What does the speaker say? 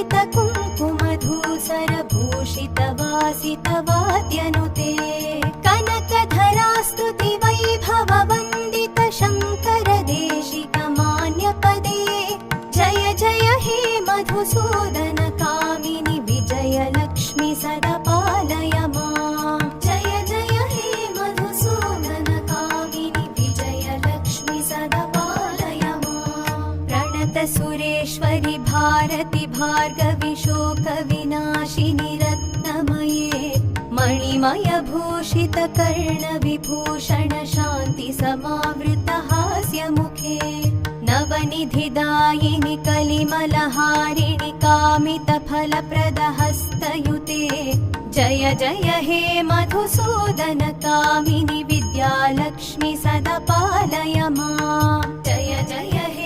कुङ्कुमधूसरभूषितवासितवाद्यनुते कनकधरास्तुति वैभववन्दित शङ्कर देशिकमान्यपदे जय जय हे मधुसूदन कामिनि विजयलक्ष्मि सदा पालय माम् जय जय हे मधुसूदन कामिनि विजयलक्ष्मि सदा पालय माम् प्रणत सुरेश्वरि भारति भार्गवि शोकविनाशिनि रत्नमये मणिमय भूषित कर्ण विभूषण शान्ति समावृत हास्यमुखे नवनिधिदायिनि कलिमलहारिणि कामित फलप्रद हस्तयुते जय जय हे मधुसूदन कामिनि विद्यालक्ष्मि सदा पालय माम् जय जय हे